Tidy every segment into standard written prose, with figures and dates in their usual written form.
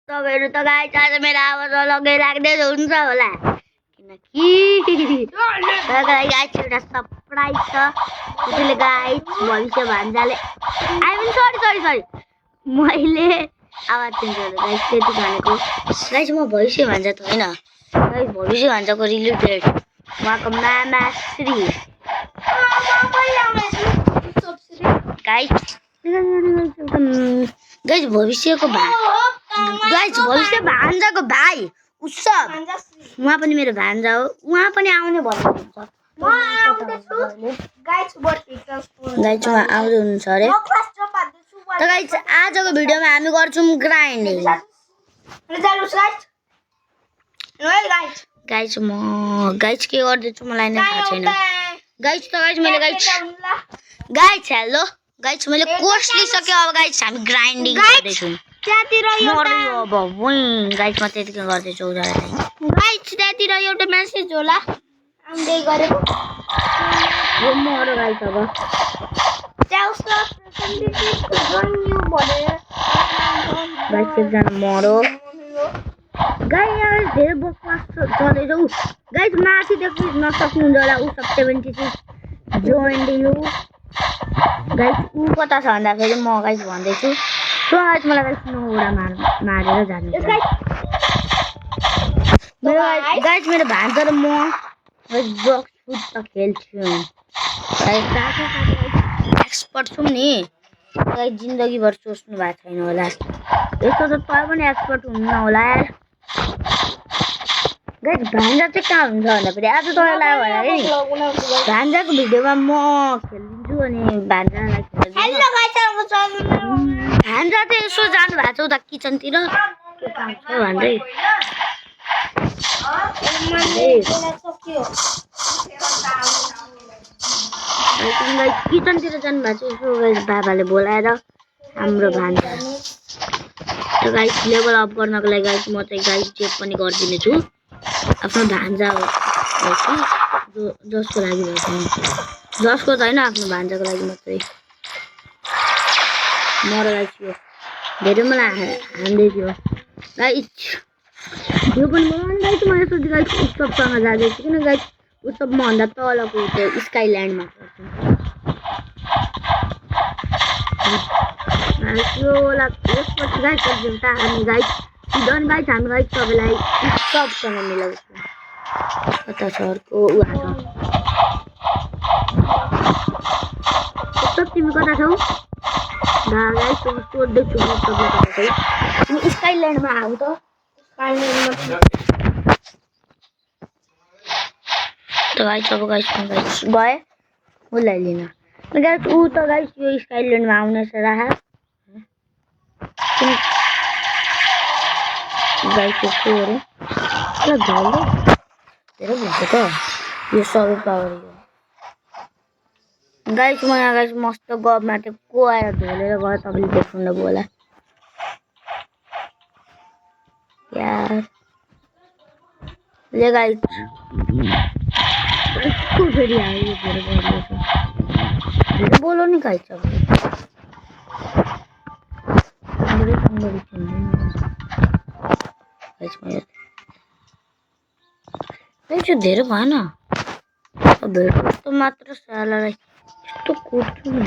तपाईँहरू त गाइस आज मेरो आवाज अलग्गै लाग्दै हुन्छ होला किनकि गाइस एउटा सरप्राइज छ त्यसले गाइस भविष्य भान्जाले आई मिन सरी मैले आवाज चेन्ज गरेँ गाइस त्यति भनेको गाइस म भविष्य भान्जा त होइन गाइस भविष्य भान्जाको रिलेटेड उहाँको मामा श्री गाइस गाइस भविष्यको गाइस भविष्य भान्जाको भाइ उत्सव उहाँ पनि मेरो भान्जा हो उहाँ पनि आउने भन्नुहुन्छ गाइस उहाँ आउँदै हुनुहुन्छ अरे त गाइस आजको भिडियोमा हामी गर्छौँ ग्राइन्डिङ गाइस म गाइस के गर्दैछु मलाई नै थाहा छैन गाइस त गाइस मैले गाइस हेलो गाइस मैले कोर्स लिइसक्यो अब गाइस हामी ग्राइन्डिङ गर्दैछौँ त्यतिर एउटा अब वही गाइस म त्यतिकै गर्दैछु गाइस त्यतिर एउटा मेसेज होला आउँदै गरेको यो मरो गाइस अब गाइस एकजना मरो गाइस धेरै बकवास चलेछ गाइस माथि देख्नु नसक्नुहुन्छ होला उ सब 76 जोइन दिनु गाइस उ कता छ भन्दाखेरि म गाइस भन्दैछु सो गाइस मलाई गाइस नौवटा मारेर जानु गाइस मेरो भान्जा र म बक्स फुट त खेल्छौँ एक्सपर्ट छौँ नि गाइस जिन्दगीभर सोच्नु भएको छैन होला यस्तो त तपाईँ पनि एक्सपर्ट हुनु होला यार गाइस भान्जा चाहिँ कहाँ हुन्छ भन्दाखेरि आज तपाईँलाई भने भान्जाको भिडियोमा म खेलिदिन्छु अनि भान्जालाई भान्जा चाहिँ यसो जानु भएको छ उता किचनतिर के काम छ भन्दै किचनतिर जानु भएको छ यसो गाइस बाबाले बोलाएर हाम्रो भान्जा त्यो गाइस लेभल अप गर्नको लागि गाइस म चाहिँ गाइस चेक पनि गरिदिनेछु आफ्नो भान्जा हो जसको लागि जसको छैन आफ्नो भान्जाको लागि मात्रै मर गाइस यो धेरै मलाई हान्दै थियो गाइस यो पनि मलाई गाइस म यसो गाइस उत्सवसँग जाँदैछु किन गाइस उत्सव मभन्दा तलको त्यो स्काइल्यान्डमा यसपछि गाइस हामी गाइस सिधन गाइस हामी गाइस सबैलाई उत्सवसँग मिलाउँछौँ कता छ अर्को उत्सव तिमी कता छौ गाइस तिमी सोध्दैछु उत्सव कता छौ तिमी स्काइल्यान्डमा आऊ त गाइस अब गाइस गए उसलाई लिन गाइस ऊ त गाइस यो स्काइल्यान्डमा आउनेछ राख गाइस यसो अरे ल झल्दै धेरै भन्छ त यो सबै पावर यो गाइस म यहाँ गाइस मस्त गफमा त्यो को आएर ढोलेर गयो तपाईँले देख्नु होला यार ले गाइस को फेरि आयो यो धेरै गर्दैछ बोलो नि गाइस अब धेरै भएन भेट कस्तो मात्र सालालाई यस्तो कुर्छु नि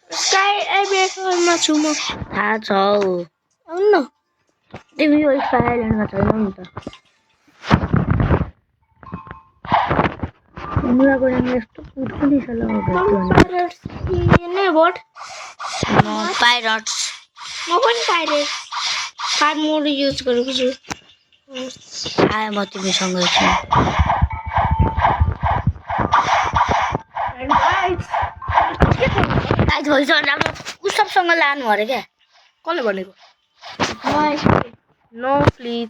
स्काइल्यान्डमा छु म थाहा छ आउनु न तिमी यो स्काइल्यान्डमा छैनौ नि त मुलाको नाम यस्तो कुर्छु नि साला पाइरट्स म पनि पाइरेट फार्म मोड युज गरेको छु आए म तिमीसँग छु गाइस भइसक्यो अब उसबसँग लानु अरे क्या कसले भनेको नो प्लिज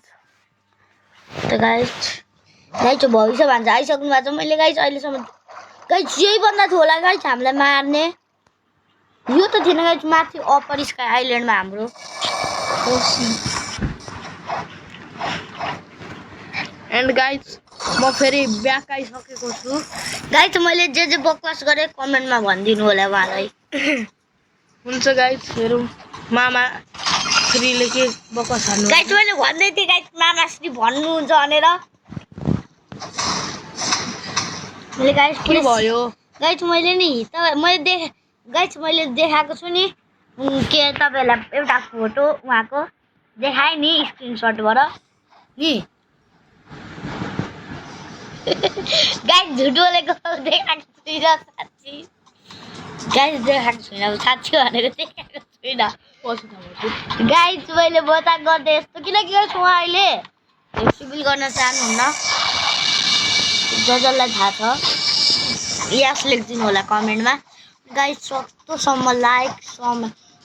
त गाइस गाइस भविष्य भान्जा आइसक्नु भएको छ मैले गाइस अहिलेसम्म गाइस यही भन्दा थियो होला गाइस हामीलाई मार्ने यो त थिएन गाइस माथि अप्पर स्काई आइल्यान्डमा हाम्रो एन्ड गाइस म फेरि ब्याक आइसकेको छु गाइस मैले जे बकवास गरेँ कमेन्टमा भनिदिनु होला उहाँलाई हुन्छ गाइस हेरौँ मामा श्रीले के बकस हाल्नु गाइस मैले भन्दै थिएँ गाइस मामाश्री भन्नुहुन्छ भनेर मैले गाइस के भयो गाइस मैले नि मैले देखाएको छु नि के तपाईहरुलाई एउटा फोटो उहाँको देखाए नि स्क्रिनशटबाट नि गाइस झुट बोलेको देखाएको छुइनँ साच्ची गाइस देखाएको छुइनँ साच्ची भनेर देखाएको छुइनँ गाइस मैले बोता गर्दै यस्तो किन गर्छु अहिले सिभिल गर्न चाहनुहुन्न जसलाई थाहा छ यस लेखिदिनु होला कमेन्टमा गाइस सक्दोसम्म लाइक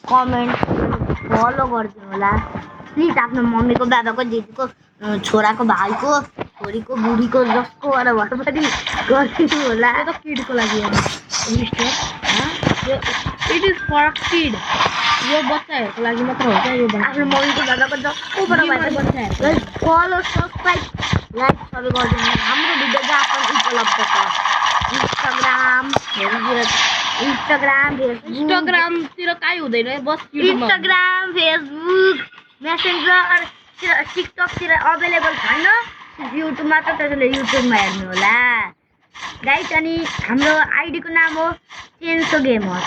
कमेन्ट फलो गरिदिनु होला प्लिज आफ्नो मम्मीको बाबाको दिदीको छोराको भाइको छोरीको बुढीको जसको भएर पनि गरिदिनु होला यो त किडको लागि हो इट इज फर किड यो बच्चाहरूको लागि मात्र हो क्या यो आफ्नो मम्मीको बाबाको जसको भएर फलो सब्सक्राइब लाइक सबै गरिदिनु हाम्रो भिडियो जहाँ पनि उपलब्ध छ इन्स्टाग्रामतिर काहीँ हुँदैन बस इन्स्टाग्राम फेसबुक मेसेन्जर टिकटकतिर अभाइलेबल छैन युट्युबमा त त्यसैले युट्युबमा हेर्नु होला गाइस अनि हाम्रो आइडीको नाम हो चेन्सो गेमर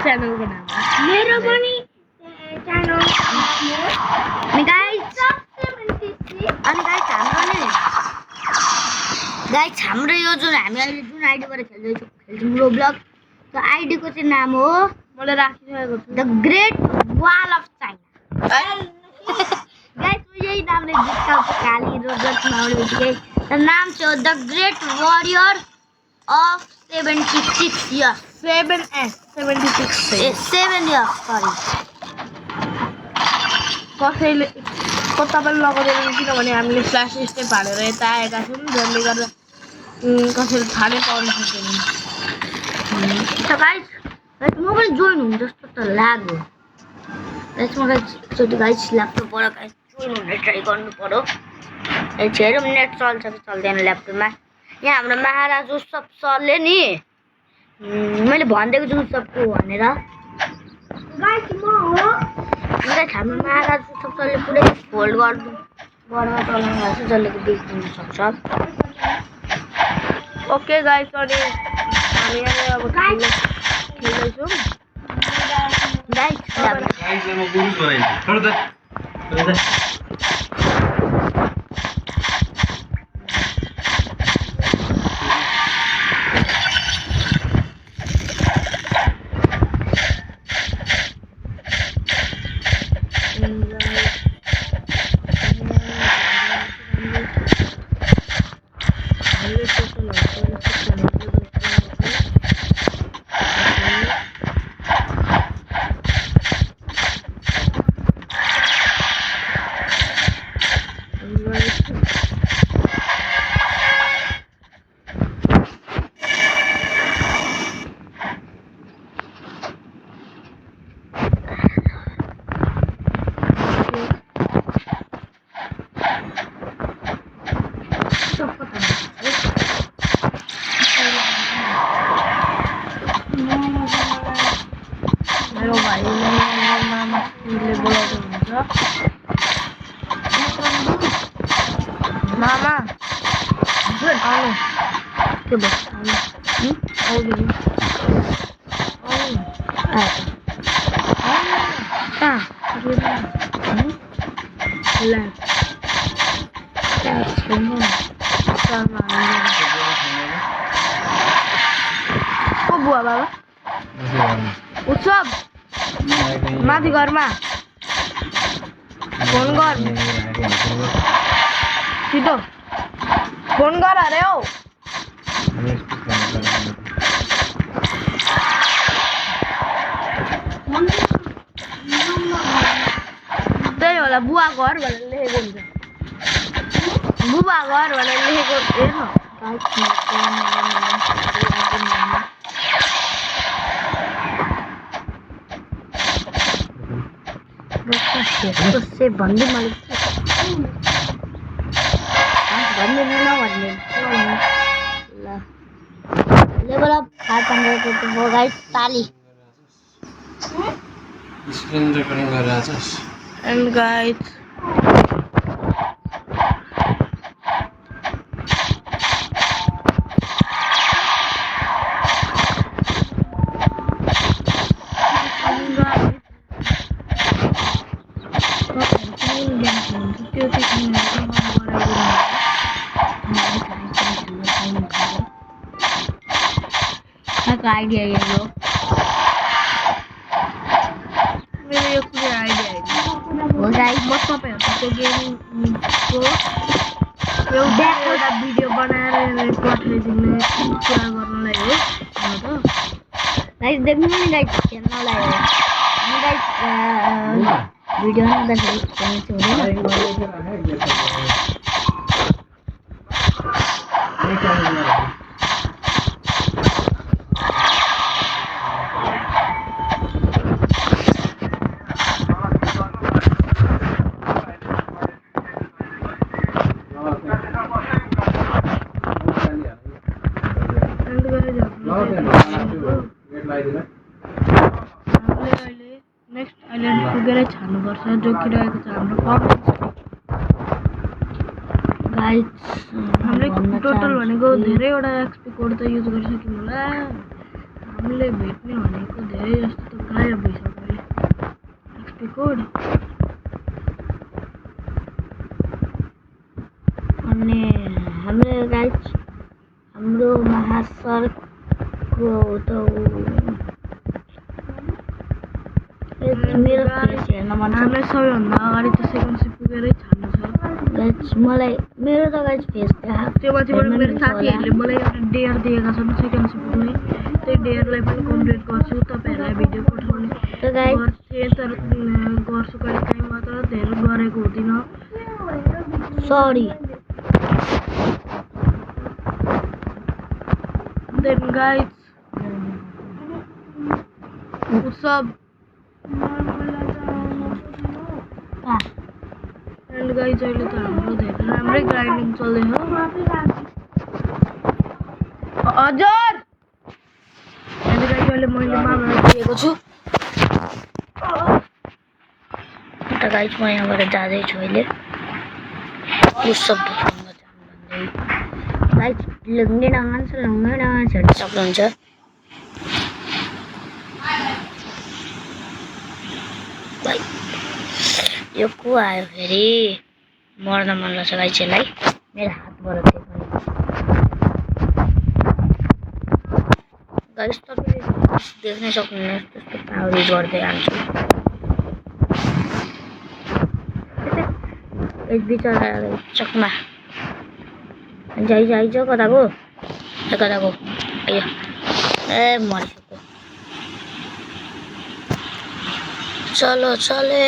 च्यानलको नाम मेरो पनि च्यानल अनि गाइस हाम्रो यो जुन हामी अहिले जुन आइडीबाट खेल्छौँ रोब्लक त्यो आइडीको चाहिँ नाम हो मैले राखिसकेको छु द ग्रेट वाल अफ चाइना गाइस यही नामले जित्काउँछ काली रोजमा आउने बित्तिकै र नाम चाहिँ हो the great warrior of 76 years 76 a 7 years sorry कसैले तपाईँले लगाउँदैन किनभने हामीले फ्ल्यास स्टेप हालेर यता आएका छौँ जसले गर्दा कसैले थाहा नै पाउनु सक्दैन त गाइस म पनि जोइन हुँ जस्तो त लाग्यो गाइस मलाई एकचोटि गाइस ल्यापटपबाट गाइस जोइन हुने ट्राई गर्नु पर्यो हेरौँ नेट चल्छ कि चल्दैन ल्यापटपमा यहाँ हाम्रो महाराज उत्सव सरले नि मैले भनिदिएको छु उत्सवको भनेर गाइस म हो हाम्रो महाराज उत्सव सरले पुरै फोल्ड गर्नु चलाउनु भएको छ जसले देखिदिनु सक्छ ओके गाइस अनि हामी यहाँ अब खेल्दैछौँ मामा आउनु के भयो आउनु को बुवा बाबा उत्सव माथि घरमा फोन गर छिटो फोन गर अरे हौ त्यही होला बुवा घर भनेर लेखेको हुन्छ बुबा घर भनेर लेखेको हेर्नु से भन्दै मैले भन्ने नभन्ने ल लेभल अफ 500 हो गाइस ताली स्क्रिन रेकर्डिङ गरिरहेछस् एन्ड गाइज आइडिया ये लो मेरो यो कुनै आइडिया होइन हो गाइस म तपाईँहरूको गेमको एउटा भिडियो बनाएर पठाइदिने कुरा गर्नलाई हो त गाइस देख्नु नि गाइस खेल्नलाई हो अनि गाइस भिडियो नहुँदाखेरि खेल्नु चाहिँ हुँदैन हामीले अहिले नेक्स्ट आइल्यान्ड पुगेरै छान्नुपर्छ जो कि रहेको छ हाम्रो गाइस हामीले टोटल भनेको धेरैवटा एक्सपी कोड त युज गरिसक्यौँ होला हामीले भेट्ने भनेको धेरै जस्तो त गायब भइसक्यो अहिले एक्सपी कोड अनि हाम्रो गाइस हाम्रो महासरको त मेरो फेस हेर्न मन छ हामीलाई सबैभन्दा अगाडि त सेकेन्ड सिप पुगेरै छान्नु छ गाइस मलाई मेरो त गाइस फेस त्यो माथिबाट मेरो साथीहरूले मलाई एउटा डेयर दिएका छन् सेकेन्ड सिप पुग्ने त्यही डेयरलाई पनि कम्प्लिट गर्छु तपाईँहरूलाई भिडियो पठाउने त गाइस गर्छु तर गर्छु कहिले काहीँ मात्र धेरै गरेको हुँदिनँ सरी देन गाइज उत्सव एन्ड गाइज अहिले त हाम्रो धेरै राम्रै ग्राइन्डिङ चल्दैछ हजुर एन्ड गाइज अहिले मैले मामालाई दिएको छु त गाइस म यहाँबाट जाँदैछु अहिले उत्सव गाइस लुङ्गे डान्स हेर्न सक्नुहुन्छ यो को आयो फेरि मर्न मन लाग्छ गाइस यसलाई मेरो हातबाट चाहिँ गाइस तपाईले देख्नै सक्नुहुन्न त्यस्तो पावरी गर्दै आउँछु एक बिचरा चकमा जाइ कता गयो आयो ए मरिसक्यो चलो चले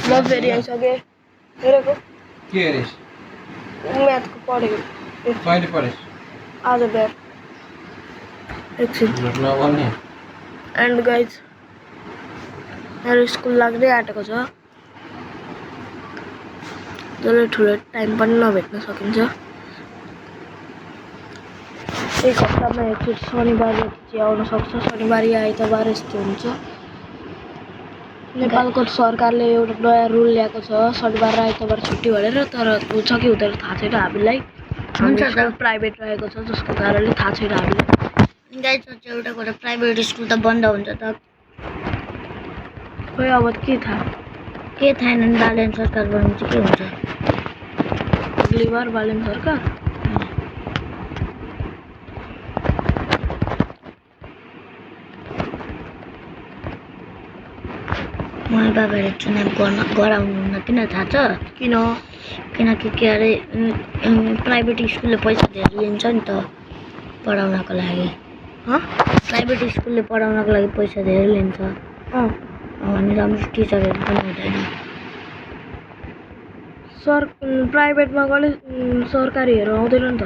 म फेरि आइसकेँ हेरेको के हेरिस म्याथको पढेको कहिले पढिस आज बिहान एकछिन झुट नबोल्ने एन्ड गाइज मेरो स्कुल लाग्दै आँटेको छ जसले ठुलो टाइम पनि नभेट्न सकिन्छ एक हप्तामा एकचोटि शनिबार चाहिँ आउन सक्छ शनिबार या आइतबार यस्तो हुन्छ नेपालको सरकारले एउटा नयाँ रुल ल्याएको छ शनिबार र आइतबार छुट्टी भनेर तर हुन्छ कि हुँदैन थाहा छैन हामीलाई हुन्छ त प्राइभेट रहेको छ जसको कारणले थाहा छैन हामीलाई गाइस एउटा कुरा प्राइभेट स्कुल त बन्द हुन्छ त खोइ अब के थाहा के थाहा नि बालेन सरकार बन्नु चाहिँ के हुन्छ अग्ली बार बालेन सरकार मलाई बाबाले चुनाव गराउनुहुन्न किन थाहा छ किनकि के अरे प्राइभेट स्कुलले पैसा धेरै लिन्छ नि त पढाउनको लागि प्राइभेट स्कुलले पढाउनको लागि पैसा धेरै लिन्छ अनि राम्रो टिचरहरू पनि हुँदैन प्राइभेटमा गले सरकारीहरू आउँदैन नि त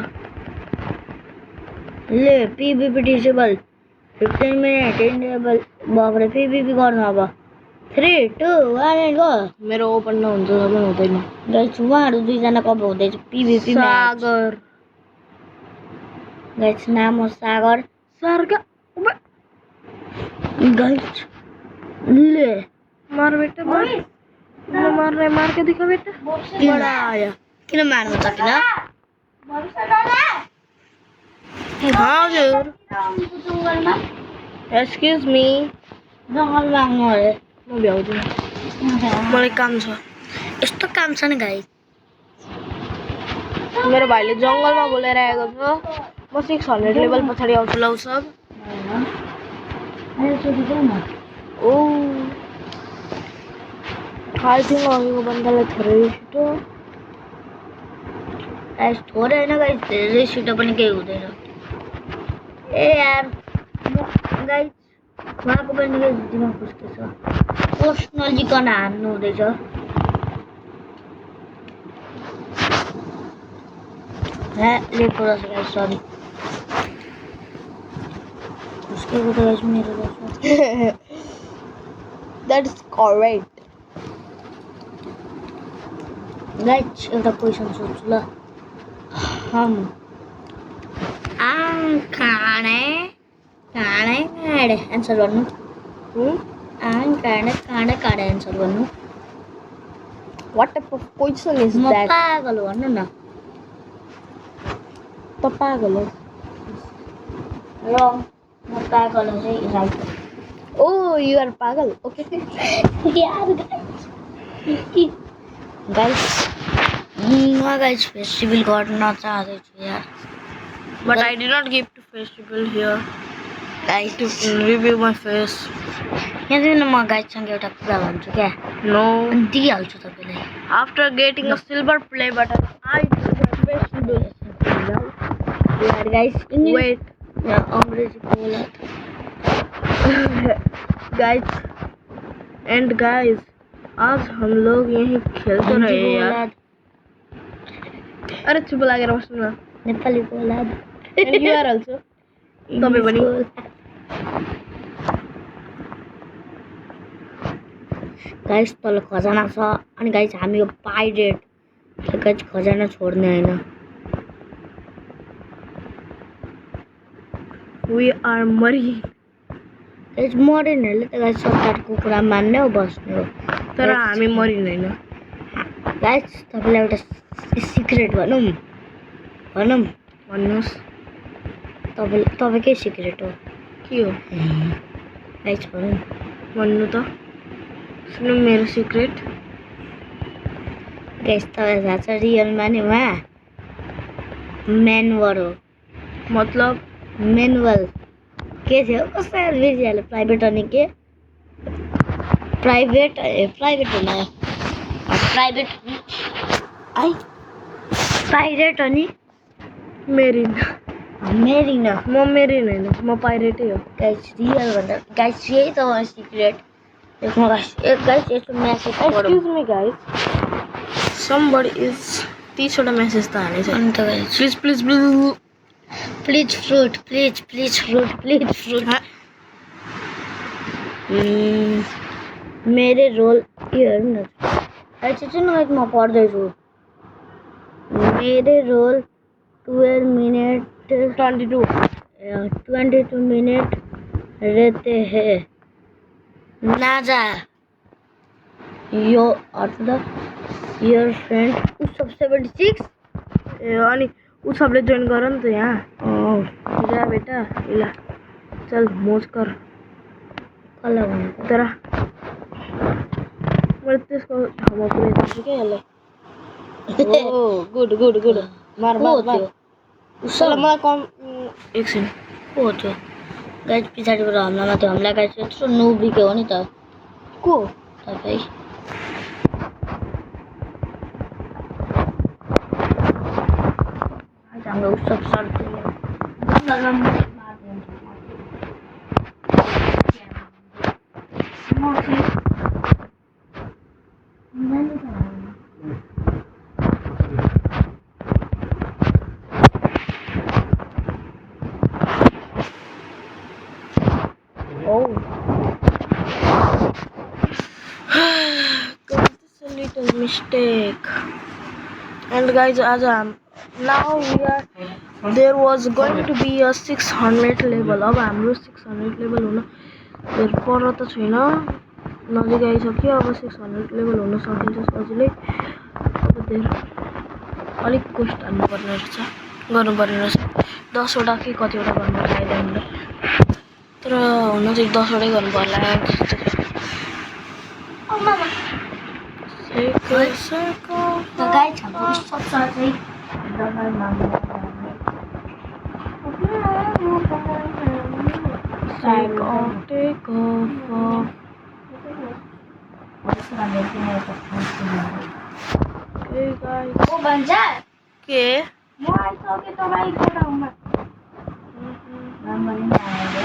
ले पिबिपी डिसेबल 15 मिनट इनेबल भएको पिबिपी गर्नु अब 3 2 1 गो मेरो ओपन नहुन्छ सबै हुँदैन गाइस उहाँहरू दुईजना कब हुँदैछ पिबिपी सागर गाइस नाम हो सागर सारगा गाइस ले मार बेटा मार मार रहे मार के दिखा बेटा बड़ा आया किन मार्नु त किन हजुर एक्सक्यूज मी जङ्गलमा आउनु अरे म भ्याउँदिनँ मलाई काम छ यस्तो काम छ नि गाइस मेरो भाइले जङ्गलमा बोलेर आएको छ म 600 लेभल पछाडि आउँछु लौ सब ओ आई थिङ्क अघिको बन्दालाई थोरै छिटो गाइस थोरै होइन गाइस धेरै छिटो पनि केही हुँदैन ए यार गाइस उहाँको पनि गाइस दिमाग फुस्केछ पोस्ट नजिकन हान्नु हुँदैछ लेखो रहेछ गाइस सरी फुस्केको त गाइस मेरो रहेछ द्याट इज करेक्ट गाइस एउटा क्वेसन सोध्छु ल हम खाने खाने काँडे एन्सर भन्नु काँडे काँडे एन्सर भन्नु what type of question is म द्याट पागल हो भन्नु न त पागल हो रङ म पागल हो चाहिँ राइट ओ यु आर पागल ओके यार गाइस म गाइस फेस्टिभल गर्न चाहँदैछु यार but I did not give to festival here guys to review my face यहाँ चाहिँ म गाइससँग एउटा कुरा भन्छु क्या नो अनि दिइहाल्छु तपाईँलाई after getting a silver play button I festival यार गाइस वेट अङ्ग्रेजी बोला गाइस एंड गाइस आज हम लोग यहीं खेल तो रहे हैं यार अरे चुप लागेर बस्नु न नेपाली बोला एन्ड यु आर अल्सो तपाईँ पनि गाइस तल खजाना छ अनि गाइस हामी यो पाइरेट गाइस खजाना छोड्ने होइन वी आर मरी गाइस मरेनहरूले त गाइस सरकारको कुरा मान्ने हो बस्ने हो तर हामी मरिँदैन गाइस तपाईँलाई एउटा सिक्रेट भनौँ भन्नुहोस् तपाईँकै सिक्रेट हो के हो गाइस भनौँ भन्नु त सुन्नु मेरो सिक्रेट गाइस तपाईँ थाहा छ रियलमा नि उहाँ म्यानुअल हो मतलब म्यानुअल के थियो कस्तो बिर्सिहाल्यो प्राइभेट अनि के प्राइभेट हुन पाइरेट अनि मेरिन मेरिन म मेरिन होइन म पाइरेटै हो गाइस रियल भन्दा गाइस यही त हो सिक्रेट यसमा गाइस यसको message excuse me guys somebody is 30 वटा मेसेज त हालेछ अनि त guys please please please please fruit मेरे रोल यो हेर्नु न अहिले चाहिँ न गाइस म पढ्दैछु मेरे रोल 12 मिनट 22 मिनट रहते हैं ना जा यो योर फ्रेंड उसब 76 ए अनि ऊ सबले जोइन गर नि त यहाँ जा बेटा ल चल मोज कर कसलाई भनेको तर मैले त्यसको ठाउँमा पुऱ्याइदिन्छु क्या यसलाई ओ गुड गुड गुड मार मार मार उसलाई मलाई कम एकछिन को हो त्यो गाइस पछाडिबाट हमलामा त्यो हमला गाइस यत्रो नौब्रिके हो नि त को तपाईँ हाम्रो उसब सर्दै little mistake and guys as now we are there was going to be a 600 level. अब हाम्रो 600 level हुन धेर पर त छैन, नजिक आइसक्यो. अब 600 level हुन सकिन्छ सजिलै. अब धेर अलिक कोस्ट हाल्नुपर्ने रहेछ, गर्नुपर्ने रहेछ. 10 वटा कि कतिवटा गर्नुपर्छ आइल्यान्डले, तर हुन चाहिँ 10 वटै गर्नु पर्ला जस्तो छ. त गाइस हाम्रो स्ट्रक्चर चाहिँ Take off. Okay guys. ओ भन्छ के म आइसके तपाईको ठाउँमा राम्ररी आयो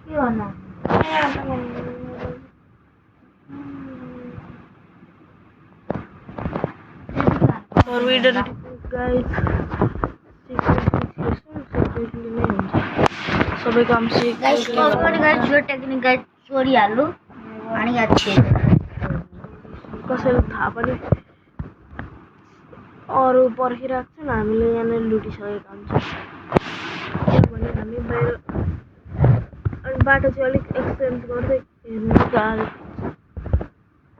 के गर्नु forbidden guys. secretly नै हुन्छ सबै काम गाइस secretly. गाइस यो टेक्निक गाइस चोरी हाल्नु अनि अच्छे कसैले थाहा पनि अरू पर्खिरहेको छन्, हामीले यहाँनिर लुटिसकेका हुन्छौँ. किनभने हामी बाहिर अनि बाटो चाहिँ अलिक एक्सचेन्ज गर्दै हेर्नु गाह्रो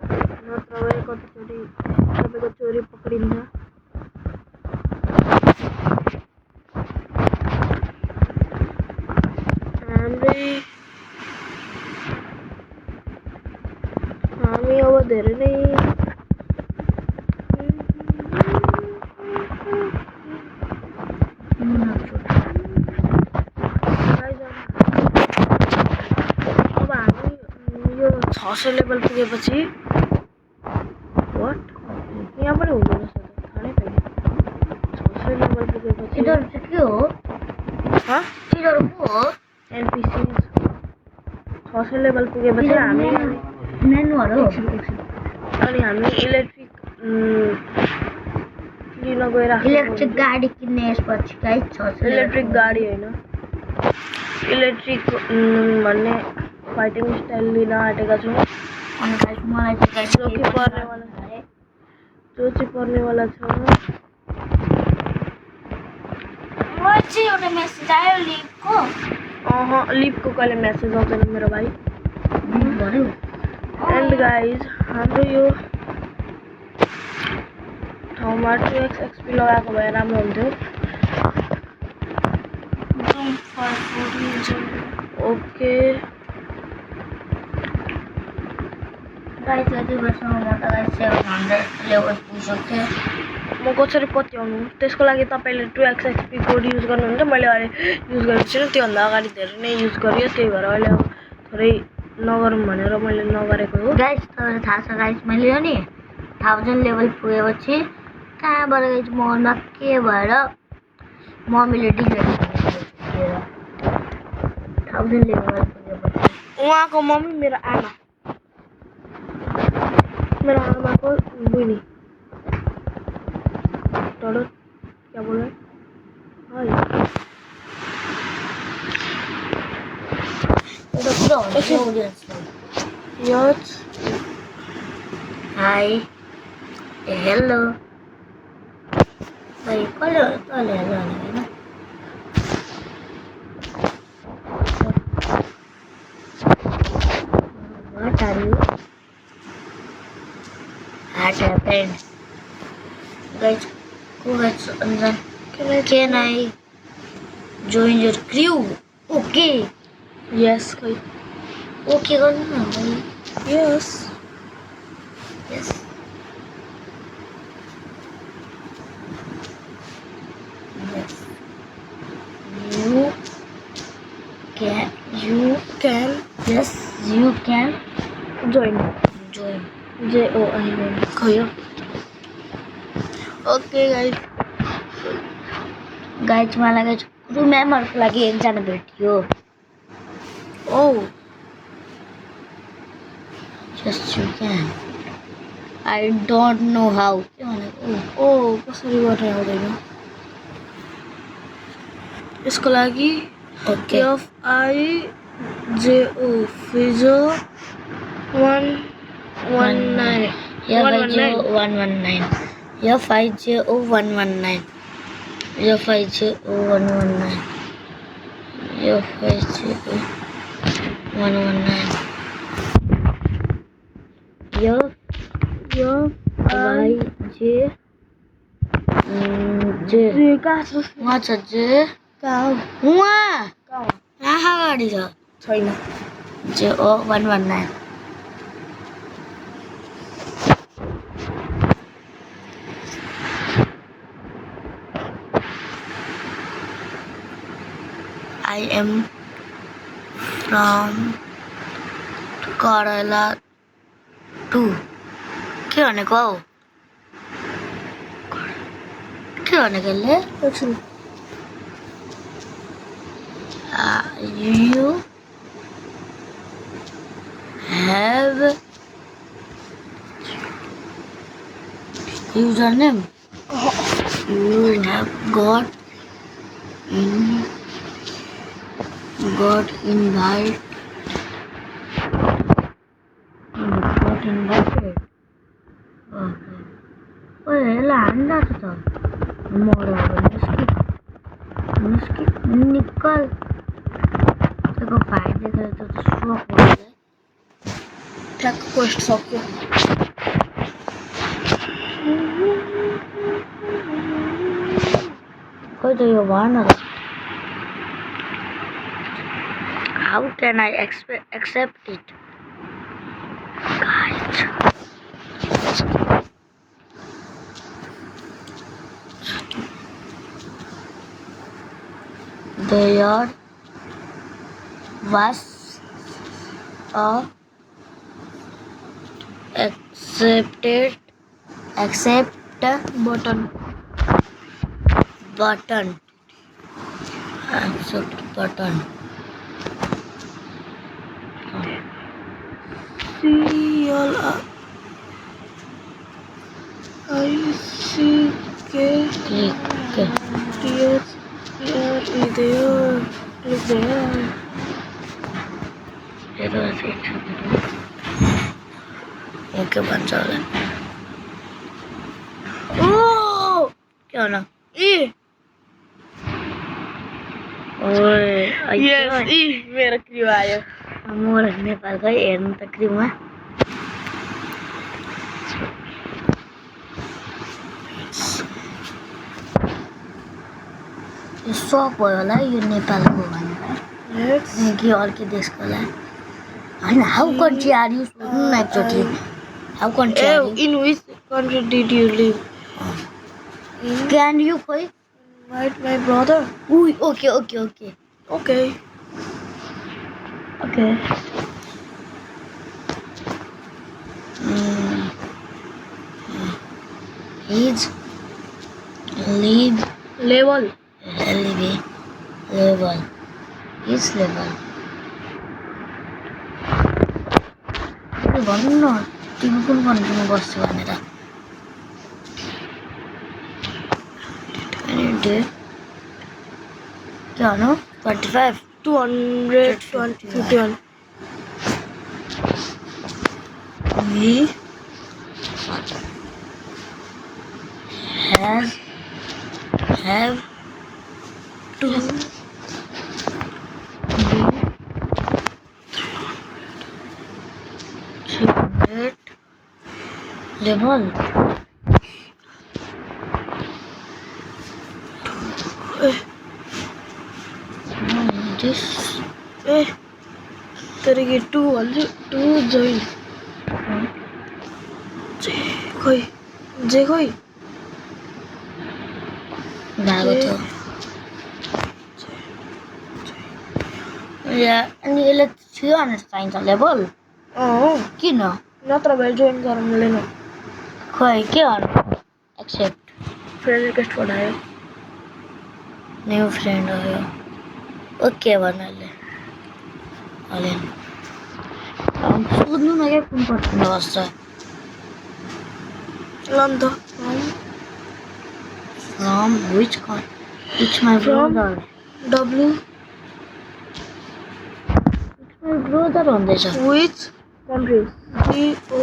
पर्छ, नत्र भए कतिचोटि तपाईँको चोरी पक्रिन्छ. हामी अब धेरै नै अब हामी यो 600 लेभल पुगेपछि वाट यहाँ पनि हुँदो रहेछ त, थाहा नै छैन. 600 लेभल पुगेपछि इधर चाहिँ के हो इधर को हो एनपीसी 600 लेभल पुगेपछि हामी मेनुहरु अनि हामी इलेक्ट्रिक लिन गइराख्छौँ. इलेक्ट्रिक गाडी किन्ने यसपछि गाइस 600 इलेक्ट्रिक गाडी होइन, इलेक्ट्रिक भन्ने फाइटिङ स्टाइल लिन आँटेका छौँ. अनि गाइस मलाई चाहिँ गाइस जो कि पर्नेवाला छ. म चाहिँ एउटा मेसेज आयो लिपको लिपको कहिले मेसेज आउँदैन मेरो भाइ. भन्नु एन्ड गाइज हाम्रो यो ठाउँमा 2x XP लगाएको भए राम्रो हुन्थ्यो. ओके गाइस यति वर्षमा म त गाइस 700 लेभल पुगिसके. म कसरी पत्याउनु, त्यसको लागि तपाईँले 2x XP कोड युज गर्नुहुन्छ. मैले अहिले युज गरेको छुइनँ, त्योभन्दा अगाडि धेरै नै युज गरियो, त्यही भएर अहिले अब थोरै नगरौँ भनेर मैले नगरेको हो. गाइस तपाईँलाई थाहा छ गाइस मैले यो नि 1000 लेभल पुगेपछि कहाँबाट गाइस ममा के भएर मम्मीले डिलिट गरेर 1000 लेभल पुगेपछि उहाँको मम्मी मेरो आमा, मेरो आमाको बहिनी. तर क्या बोल हाई हेलो भाइ कहिले हेलो होइन What are you? What happened? Guys, who has Anjan? Can I join your crew? Okay. Yes, खै. Okay, गर्नु न भाइ. Yes. Yes. Yes. You can. Yes, you can Join. join. JOIN. खै. Okay guys. Guys मलाई guys crew मेम्बरको लागि एकजना भेटियो. Oh. Yes, you can. I don't know how. के भनेको? कसरी गर्ने आउँदैन. यसको लागि Okay. FIJO फिजो 119 Yeah, guys, 119. F5JO119. F5JO119. F5JO119. F5J J कहाँ छ वहाँ छ J कहाँ हो वहाँ कहाँ हो आँखा अगाडि छ छैन JO119. I am from Kerala too. के भनेको हौ के भनेको यसले एकछिन you have username you have got invited ओए यसलाई हान्दाछ त मर्यो निकल त्यसको भाइ देखेर त सोक भयो ठ्याक्क क्वेस्ट सक्यो खोइ त यो भन त how can I accept it guys there was a accept button accept button CLICK click there click there okay भन्छ होला ओ के होला ई ओए यस ई मेरो क्रिउ आयो मोर नेपालकै हेर्नु त क्रिममा यो सक भयो होला यो नेपालको भनेर कि अर्कै देशको होला होइन हाउ कन्ट्री आर यु सोध्नु न एकचोटि how country are you in which country did you live can you खोइ my brother उइ okay okay okay okay okay His level level his level भन्नु न तिमी कुन कन्ट्रीमा बस्छौ भनेर के भन्नु 25 221 we have to be level this तरीके 2 join खोइ जे खोइ भएको थियो अनि यसले 300 चाहिन्छ लेभल किन नत्र भए जोइन गर्न मिलेन खोइ के गर्नु एक्सेप्ट फ्रेन्ड रिक्वेस्ट पठायो न्यू फ्रेन्ड आयो ओके भन्नाले हलेन सोध्नु न क्या कुन कन्ट्रीमा बस्छ ल नि त from which my brother W my brother भन्दैछ which country C O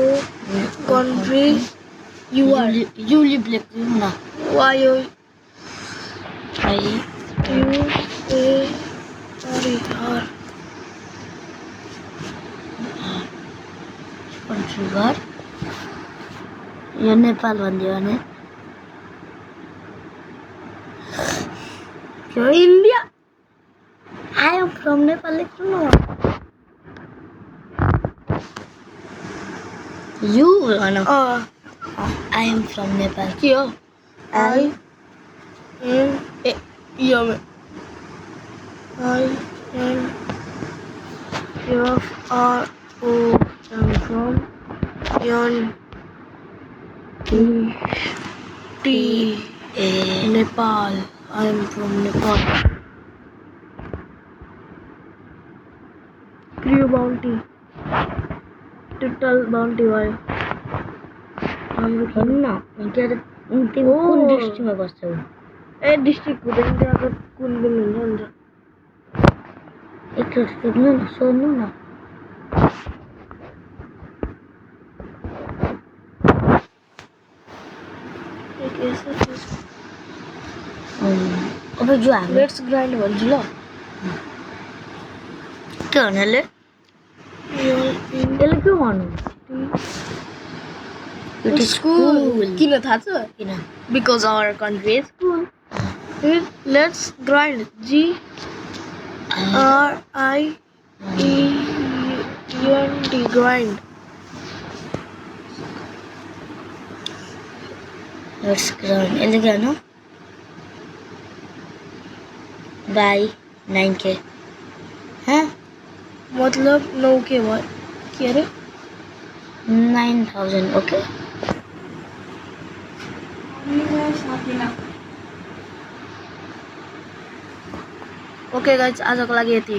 country ULIP लेख्छु न YOU है कन्ट्री घर यो नेपाल भनिदियो भने यो India I am from Nepal लेख्छु न यु भन आई एम फ्रम नेपाल के हो आई यो I am from Nepal. I am from Nepal. Crew bounty. Total bounty भयो हाम्रो हेर्न के अरे तिमी कुन डिस्ट्रिक्टमा बस्छौ ए डिस्ट्रिक्ट हुँदैन त्यहाँको कुन कुन हुन्छ नि एकचोटि सोध्नु न अब जो हामी लेट्स ग्राइन्ड भन्छु ल के भन्नाले यसले के भन्नु इट इज स्कुल किन थाहा छ किन because our country is school let's grind GRIEND grind let's ground यसले के भन्नु बाई 9K मतलब 9K भयो के अरे 9,000 ओके ओके गाइज आजको लागि यति